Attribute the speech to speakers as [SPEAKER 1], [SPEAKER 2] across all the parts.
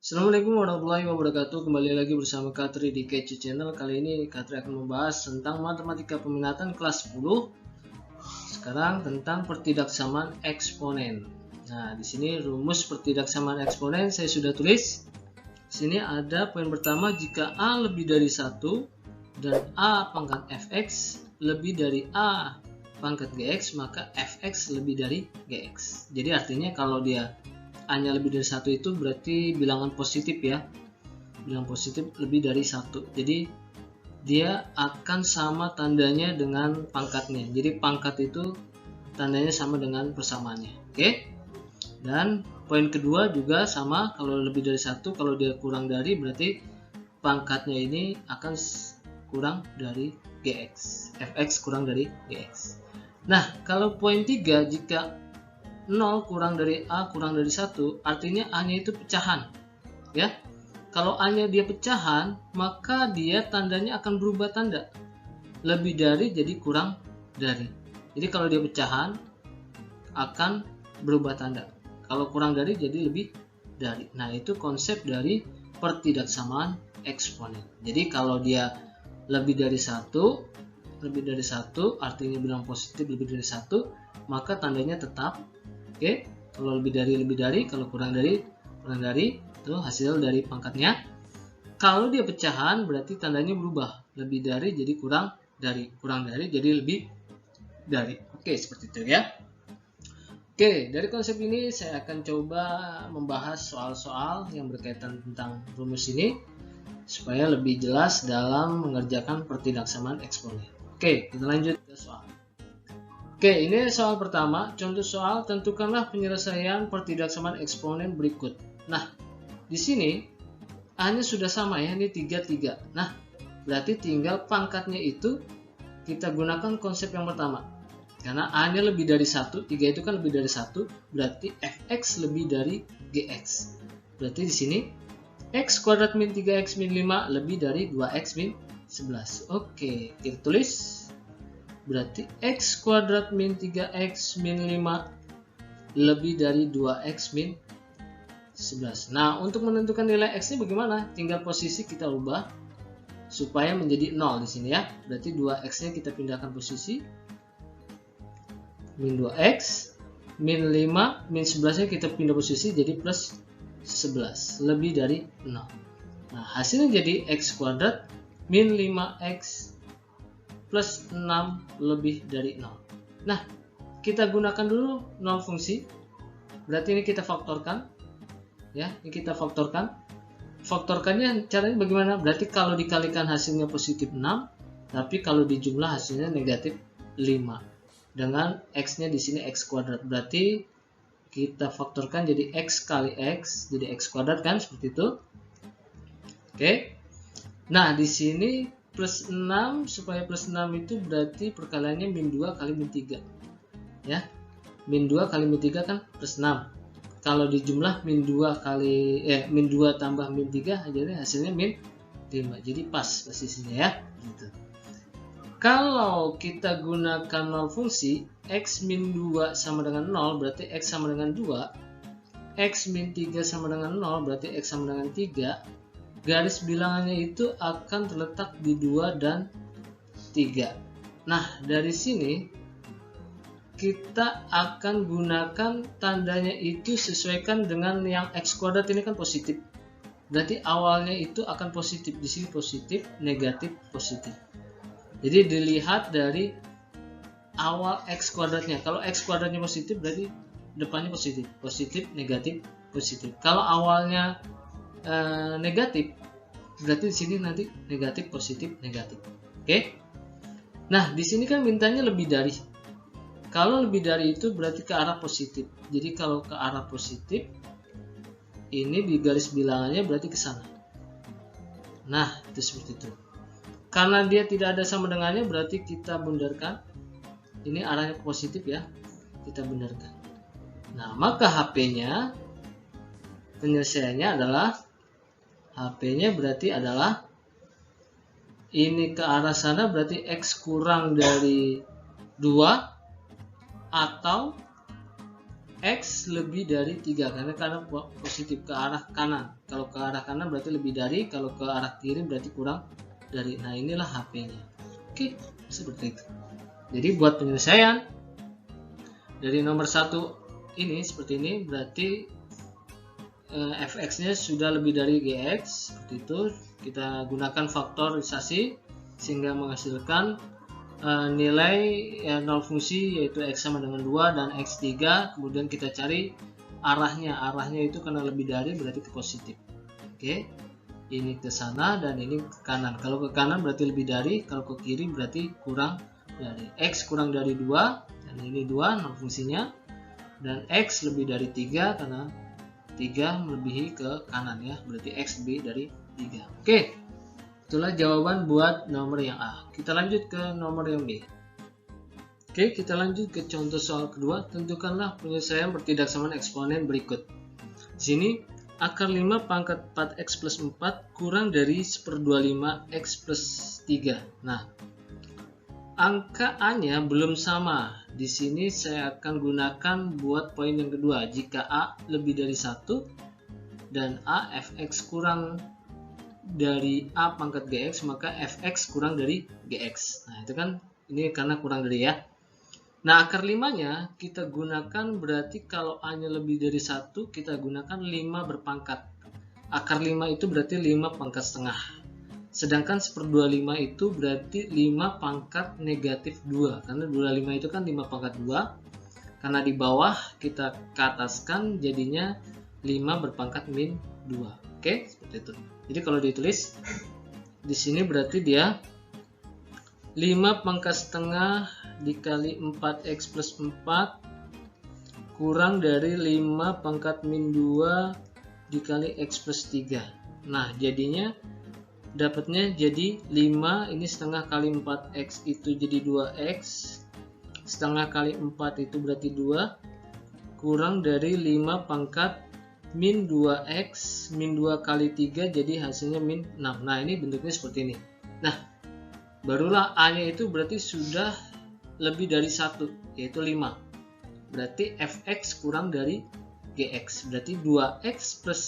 [SPEAKER 1] Assalamualaikum warahmatullahi wabarakatuh. Kembali lagi bersama Katri di Kecu Channel. Kali ini Katri akan membahas tentang matematika peminatan kelas 10. Sekarang tentang pertidaksamaan eksponen. Nah, di sini rumus pertidaksamaan eksponen saya sudah tulis. Di sini ada poin pertama, jika A lebih dari 1 dan A pangkat fx lebih dari A pangkat gx, maka fx lebih dari gx. Jadi artinya kalau dia A-nya lebih dari 1 itu berarti bilangan positif ya. Bilangan positif lebih dari 1. Jadi dia akan sama tandanya dengan pangkatnya. Jadi pangkat itu tandanya sama dengan persamaannya. Oke? Dan poin kedua juga sama, kalau lebih dari 1, kalau dia kurang dari berarti pangkatnya ini akan kurang dari gx. Fx kurang dari gx. Nah, kalau poin 3, jika 0 kurang dari A kurang dari 1, artinya A-nya itu pecahan. Ya. Kalau A-nya dia pecahan, maka dia tandanya akan berubah tanda. Lebih dari jadi kurang dari. Jadi kalau dia pecahan akan berubah tanda. Kalau kurang dari jadi lebih dari. Nah, itu konsep dari pertidaksamaan eksponen. Jadi kalau dia lebih dari 1 artinya bilang positif lebih dari 1, maka tandanya tetap. Oke, kalau lebih dari, kalau kurang dari itu hasil dari pangkatnya. Kalau dia pecahan berarti tandanya berubah, lebih dari jadi kurang dari jadi lebih dari. Oke, seperti itu ya. Oke, dari konsep ini saya akan coba membahas soal-soal yang berkaitan tentang rumus ini supaya lebih jelas dalam mengerjakan pertidaksamaan eksponen. Oke, kita lanjut ke soal. Oke, ini soal pertama. Contoh soal, tentukanlah penyelesaian pertidaksamaan eksponen berikut. Nah, di sini A-nya sudah sama ya, ini 3. Nah, berarti tinggal pangkatnya itu kita gunakan konsep yang pertama. Karena A-nya lebih dari 1, 3 itu kan lebih dari 1, berarti fx lebih dari gx. Berarti di sini x kuadrat min 3x min 5 lebih dari 2x min 11. Oke, kita tulis. Berarti x kuadrat min 3x min 5 lebih dari 2x min 11. Nah, untuk menentukan nilai x-nya bagaimana? Tinggal posisi kita ubah supaya menjadi 0 di sini ya. Berarti 2x-nya kita pindahkan posisi. Min 2x, min 5, min 11-nya kita pindah posisi jadi plus 11. Lebih dari 0. Nah, hasilnya jadi x kuadrat min 5x plus 6 lebih dari 0. Nah, kita gunakan dulu 0 fungsi. Berarti ini kita faktorkan. Ya, ini kita faktorkan. Faktorkannya caranya bagaimana? Berarti kalau dikalikan hasilnya positif 6, tapi kalau dijumlah hasilnya negatif 5. Dengan x-nya di sini x kuadrat. Berarti kita faktorkan jadi x kali x, jadi x kuadrat kan, seperti itu. Oke. Nah, di sini plus 6, supaya plus 6 itu berarti perkaliannya min 2 kali min 3 ya. Min 2 kali min 3 kan plus 6. Kalau dijumlah min 2 tambah min 3 jadi hasilnya min 5. Jadi pas posisinya ya gitu. Kalau kita gunakan 0 fungsi, x min 2 sama dengan 0 berarti x sama dengan 2, x min 3 sama dengan 0 berarti x sama dengan 3. Garis bilangannya itu akan terletak di 2 dan 3. Nah, dari sini kita akan gunakan tandanya itu sesuaikan dengan yang x kuadrat ini kan positif. Berarti awalnya itu akan positif. Di sini positif, negatif, positif. Jadi dilihat dari awal x kuadratnya. Kalau x kuadratnya positif berarti depannya positif. Positif, negatif, positif. Kalau awalnya negatif, berarti di sini nanti negatif, positif, negatif. Oke. Nah, di sini kan mintanya lebih dari. Kalau lebih dari itu berarti ke arah positif. Jadi kalau ke arah positif, ini di garis bilangannya berarti ke sana. Nah, itu seperti itu. Karena dia tidak ada sama dengannya, berarti kita bundarkan. Ini arahnya positif ya. Kita bundarkan. Nah, maka HP-nya penyelesaiannya adalah HP-nya berarti adalah ini ke arah sana, berarti X kurang dari 2 atau X lebih dari 3 karena positif ke arah kanan. Kalau ke arah kanan berarti lebih dari, kalau ke arah kiri berarti kurang dari. Nah, inilah HP-nya. Oke, seperti itu. Jadi buat penyelesaian dari nomor 1 ini seperti ini, berarti fx-nya sudah lebih dari gx. Seperti itu. Kita gunakan faktorisasi sehingga menghasilkan nilai nol fungsi, yaitu x sama dengan 2 dan x3. Kemudian kita cari arahnya. Arahnya itu karena lebih dari berarti ke positif. Oke, ini ke sana dan ini ke kanan. Kalau ke kanan berarti lebih dari, kalau ke kiri berarti kurang dari. X kurang dari 2 dan ini 2 nol fungsinya, dan x lebih dari 3 karena 3 melebihi ke kanan ya, berarti x lebih dari 3. Oke, itulah jawaban buat nomor yang A. Kita lanjut ke nomor yang B. Oke, kita lanjut ke contoh soal kedua. Tentukanlah penyelesaian pertidaksamaan eksponen berikut. Di sini akar 5 pangkat 4x plus 4 kurang dari 1/25 x plus 3. Nah, angka A-nya belum sama. Di sini saya akan gunakan buat poin yang kedua. Jika A lebih dari 1 dan A fx kurang dari A pangkat gx, maka fx kurang dari gx. Nah, itu kan ini karena kurang dari ya. Nah, akar 5-nya kita gunakan berarti kalau A-nya lebih dari 1, kita gunakan 5 berpangkat. Akar 5 itu berarti 5 pangkat setengah. Sedangkan 1/25 itu berarti 5 pangkat negatif 2. Karena 25 itu kan 5 pangkat 2. Karena di bawah kita ke ataskan jadinya 5 berpangkat min 2. Oke, seperti itu. Jadi kalau ditulis di sini berarti dia 5 pangkat setengah dikali 4x plus 4 kurang dari 5 pangkat min 2 dikali x plus 3. Nah, jadinya dapatnya jadi 5, ini setengah kali 4x itu jadi 2x, setengah kali 4 itu berarti 2, kurang dari 5 pangkat min 2x, min 2 kali 3 jadi hasilnya min 6. Nah, ini bentuknya seperti ini. Nah, barulah A-nya itu berarti sudah lebih dari 1, yaitu 5. Berarti fx kurang dari gx, berarti 2x plus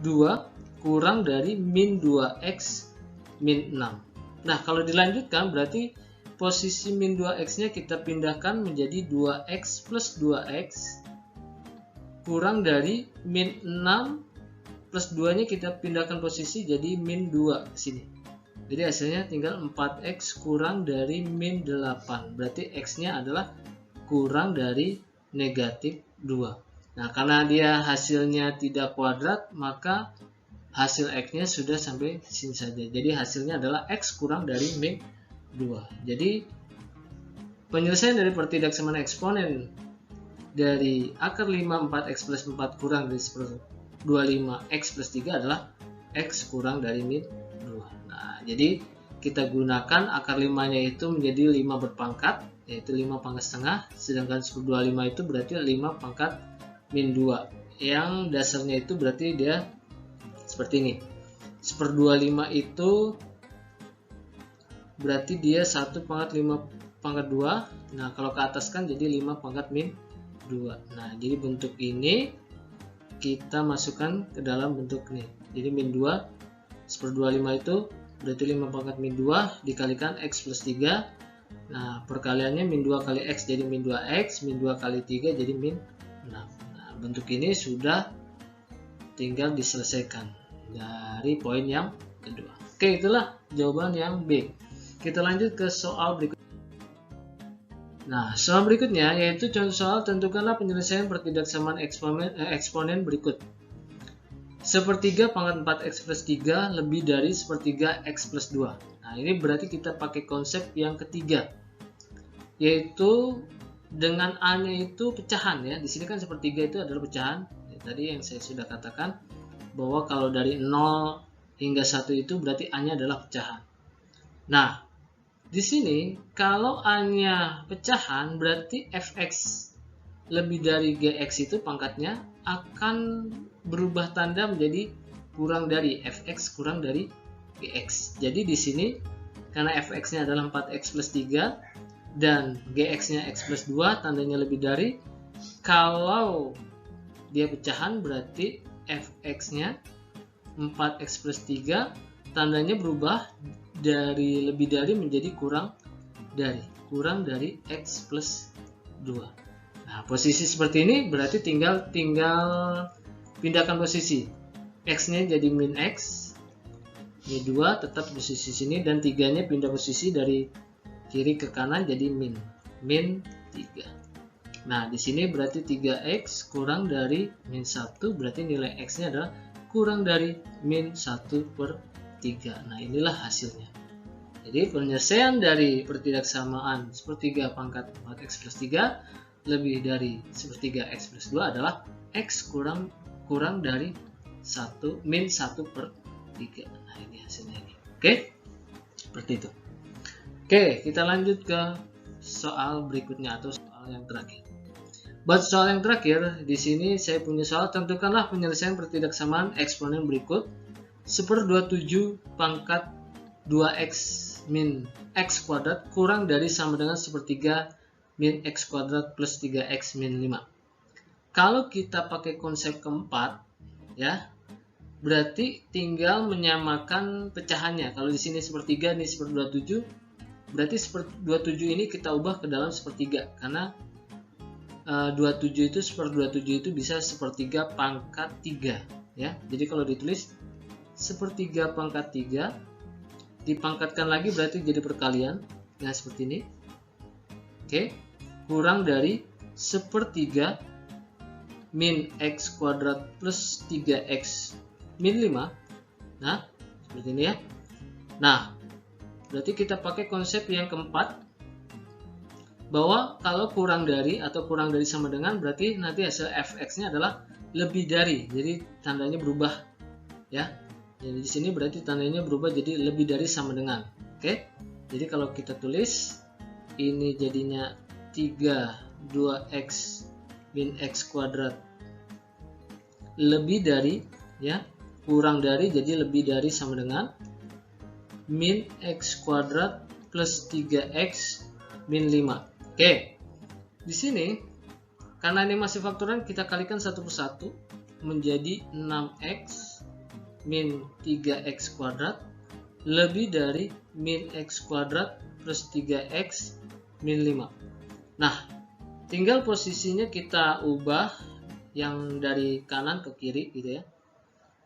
[SPEAKER 1] 2 kurang dari min 2x min 6. Nah, kalau dilanjutkan berarti posisi min 2x nya kita pindahkan menjadi 2x plus 2x kurang dari min 6 plus 2 nya kita pindahkan posisi jadi min 2 ke sini. Jadi hasilnya tinggal 4x kurang dari min 8. Berarti x nya adalah kurang dari negatif 2. Nah, karena dia hasilnya tidak kuadrat, maka hasil x-nya sudah sampai sini saja. Jadi hasilnya adalah x kurang dari min 2. Jadi penyelesaian dari pertidaksamaan eksponen dari akar 5 4x plus 4 kurang dari 1/25 x plus 3 adalah x kurang dari min 2. Nah, jadi kita gunakan akar 5-nya itu menjadi 5 berpangkat, yaitu 5 pangkat setengah, sedangkan 1/25 itu berarti 5 pangkat min 2. Yang dasarnya itu berarti dia seperti ini. 1/25 itu berarti dia 1 pangkat 5 pangkat 2. Nah, kalau ke atas kan jadi 5 pangkat min 2. Nah, jadi bentuk ini kita masukkan ke dalam bentuk ini. Jadi min 2 1/25 itu berarti 5 pangkat min 2 dikalikan x plus 3. Nah, perkaliannya min 2 kali x jadi min 2x, min 2 kali 3 jadi min 6. Nah, bentuk ini sudah tinggal diselesaikan dari poin yang kedua. Oke, itulah jawaban yang B. Kita lanjut ke soal berikutnya. Nah, soal berikutnya yaitu contoh soal tentukanlah penyelesaian pertidaksamaan eksponen berikut. 1/3 pangkat 4x plus 3 lebih dari 1/3 x plus 2. Nah, ini berarti kita pakai konsep yang ketiga, yaitu dengan A-nya itu pecahan ya. Di sini kan 1/3 itu adalah pecahan. Ya, tadi yang saya sudah katakan bahwa kalau dari 0 hingga 1 itu berarti A-nya adalah pecahan. Nah, di sini kalau A-nya pecahan berarti fx lebih dari gx itu pangkatnya akan berubah tanda menjadi kurang dari, fx kurang dari gx. Jadi di sini karena fx-nya adalah 4x plus 3 dan GX-nya X plus 2 tandanya lebih dari. Kalau dia pecahan berarti Fx-nya 4X plus 3 tandanya berubah dari lebih dari menjadi kurang dari X plus 2. Nah, posisi seperti ini berarti tinggal pindahkan posisi. X-nya jadi min X, ini 2 tetap posisi sini, dan 3-nya pindah posisi dari kiri ke kanan jadi min 3. Nah, di sini berarti 3X kurang dari min 1, berarti nilai X-nya adalah kurang dari min 1/3. Nah, inilah hasilnya. Jadi penyelesaian dari pertidaksamaan sepertiga pangkat 4X plus 3 lebih dari sepertiga X plus 2 adalah X kurang dari min 1/3. Nah, ini hasilnya ini. Oke, seperti itu. Oke, kita lanjut ke soal berikutnya atau soal yang terakhir. Buat soal yang terakhir, di sini saya punya soal, tentukanlah penyelesaian pertidaksamaan eksponen berikut. 1/27 pangkat 2x min x kuadrat kurang dari sama dengan 1/3 min x kuadrat plus 3x min 5. Kalau kita pakai konsep keempat, ya, berarti tinggal menyamakan pecahannya. Kalau di sini 1/3, ini 1/27, berarti 1/27 ini kita ubah ke dalam 1/3, karena 27 itu 1/27 itu bisa 1/3 pangkat 3, ya. Jadi kalau ditulis 1/3 pangkat 3 dipangkatkan lagi berarti jadi perkalian, ya, seperti ini. Oke, kurang dari 1/3 min x kuadrat plus 3x min 5. Nah, seperti ini ya. Nah, berarti kita pakai konsep yang keempat, bahwa kalau kurang dari atau kurang dari sama dengan, berarti nanti hasil fx-nya adalah lebih dari. Jadi tandanya berubah, ya. Jadi di sini berarti tandanya berubah jadi lebih dari sama dengan. Oke. Jadi kalau kita tulis ini jadinya 32x min x kuadrat lebih dari, ya, kurang dari, jadi lebih dari sama dengan min x kuadrat plus 3x min 5. Oke, di sini karena ini masih faktoran, kita kalikan satu persatu menjadi 6x min 3x kuadrat lebih dari min x kuadrat plus 3x min 5. Nah, tinggal posisinya kita ubah yang dari kanan ke kiri gitu ya.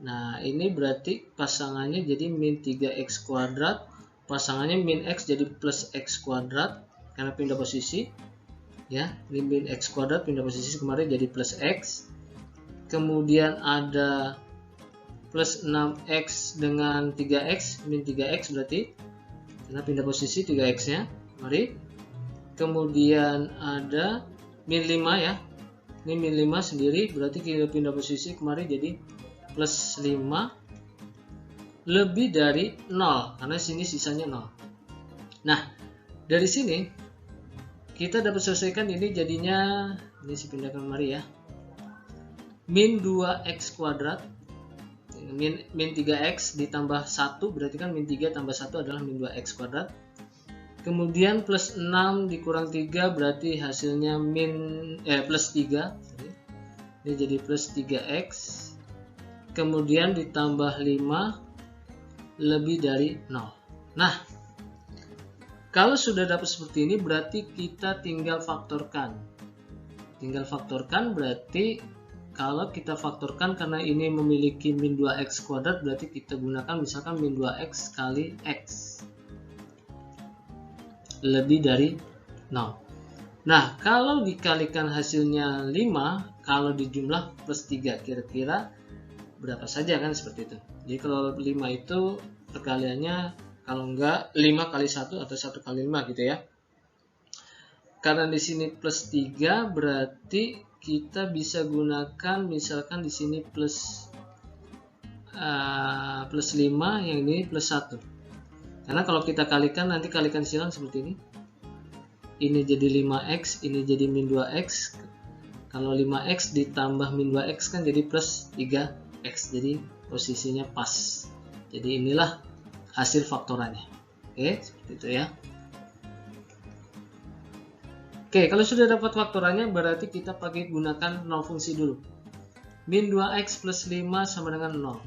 [SPEAKER 1] Nah, ini berarti pasangannya jadi min 3x kuadrat, pasangannya min x jadi plus x kuadrat karena pindah posisi, ya. Ini min x kuadrat pindah posisi kemarin jadi plus x, kemudian ada plus 6x dengan 3x min 3x berarti karena pindah posisi 3x nya, mari. Kemudian ada min 5, ya, ini min 5 sendiri berarti kita pindah posisi kemarin jadi plus 5 lebih dari 0 karena sini sisanya 0. Nah, dari sini kita dapat selesaikan ini jadinya, ini saya pindahkan kemari ya, min 2x kuadrat min 3x ditambah 1 berarti kan min 3 tambah 1 adalah min 2x kuadrat, kemudian plus 6 dikurang 3 berarti hasilnya plus 3, ini jadi plus 3x, kemudian ditambah 5 lebih dari 0. Nah, kalau sudah dapat seperti ini berarti kita tinggal faktorkan. Tinggal faktorkan berarti kalau kita faktorkan karena ini memiliki min 2x kuadrat berarti kita gunakan misalkan min 2x kali x lebih dari 0. Nah, kalau dikalikan hasilnya 5, kalau dijumlah plus 3 kira-kira berapa saja kan seperti itu. Jadi kalau 5 itu perkaliannya kalau enggak 5 kali 1 atau 1 kali 5 gitu ya. Karena di sini plus 3 berarti kita bisa gunakan misalkan di sini plus 5, yang ini plus 1. Karena kalau kita kalikan nanti kalikan silang seperti ini. Ini jadi 5x, ini jadi min 2x. Kalau 5x ditambah min 2x kan jadi plus 3x. Jadi posisinya pas. Jadi inilah hasil faktorannya. Oke, seperti itu ya. Oke, kalau sudah dapat faktorannya berarti kita pakai gunakan nol fungsi dulu. Min 2x plus 5 sama dengan 0.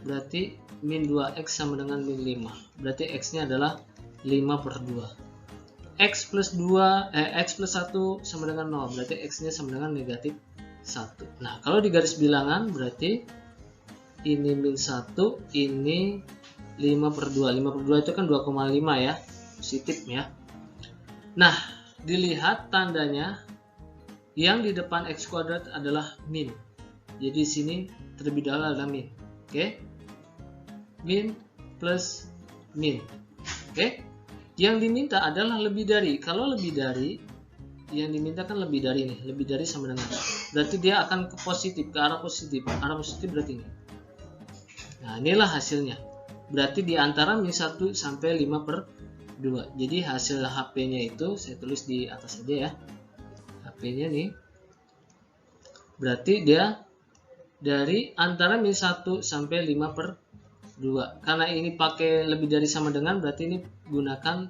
[SPEAKER 1] Berarti min 2x sama dengan min 5. Berarti x-nya adalah 5 per 2. X plus 1 sama dengan 0. Berarti x-nya sama dengan negatif 1. Nah, kalau di garis bilangan berarti ini min 1, ini 5 per 2. 5 per 2 itu kan 2,5 ya. Positif ya. Nah, dilihat tandanya yang di depan x kuadrat adalah min. Jadi di sini terlebih dahulu adalah min. Oke. Min plus min. Oke. Yang diminta adalah lebih dari. Kalau lebih dari, yang diminta kan lebih dari nih, lebih dari sama dengan. Berarti dia akan ke positif, ke arah positif. Arah positif berarti ini. Nah, inilah hasilnya. Berarti di antara min 1 sampai 5 per 2. Jadi hasil HP-nya itu saya tulis di atas saja ya. HP-nya nih. Berarti dia dari antara min 1 sampai 5 per 2. Karena ini pakai lebih dari sama dengan, berarti ini gunakan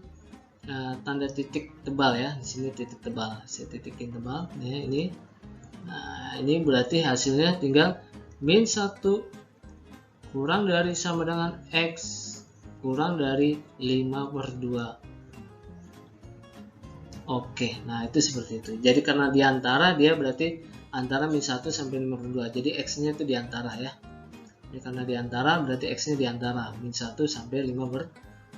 [SPEAKER 1] tanda titik tebal ya. Di sini titik tebal. Saya titikin tebal ya, ini. Nah, ini berarti hasilnya tinggal min 1 kurang dari sama dengan x kurang dari 5 per 2. Oke, nah itu seperti itu. Jadi karena diantara dia berarti antara min 1 sampai 5 per 2. Jadi x-nya itu diantara ya. Jadi karena diantara berarti x-nya diantara min 1 sampai 5 per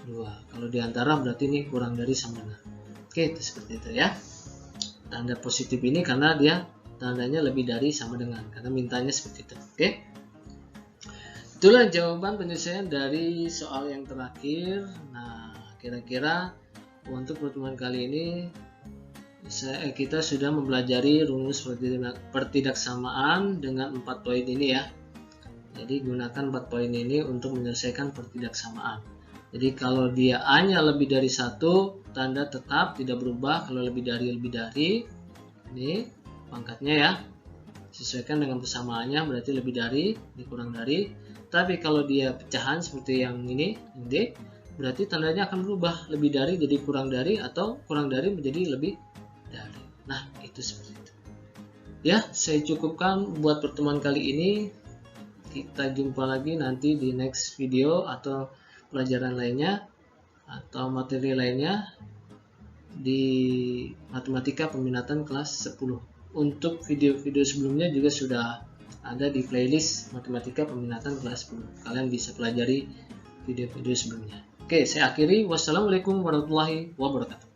[SPEAKER 1] 2. Kalau diantara berarti ini kurang dari sama dengan. Oke, itu seperti itu ya. Tanda positif ini karena dia tandanya lebih dari sama dengan. Karena mintanya seperti itu. Oke. Itulah jawaban penyelesaian dari soal yang terakhir. Nah, kira-kira untuk pertemuan kali ini kita sudah mempelajari rumus pertidaksamaan dengan 4 poin ini ya. Jadi gunakan 4 poin ini untuk menyelesaikan pertidaksamaan. Jadi kalau dia A-nya lebih dari 1, tanda tetap tidak berubah. Kalau lebih dari ini pangkatnya ya. Sesuaikan dengan persamaannya, berarti lebih dari, dikurang dari. Tapi kalau dia pecahan seperti yang ini D, berarti tandanya akan berubah, lebih dari jadi kurang dari, atau kurang dari menjadi lebih dari. Nah, itu seperti itu. Ya, saya cukupkan buat pertemuan kali ini. Kita jumpa lagi nanti di next video atau pelajaran lainnya atau materi lainnya di matematika peminatan kelas 10. Untuk video-video sebelumnya juga sudah ada di playlist matematika peminatan kelas 10. Kalian bisa pelajari video-video sebelumnya. Oke, saya akhiri. Wassalamualaikum warahmatullahi wabarakatuh.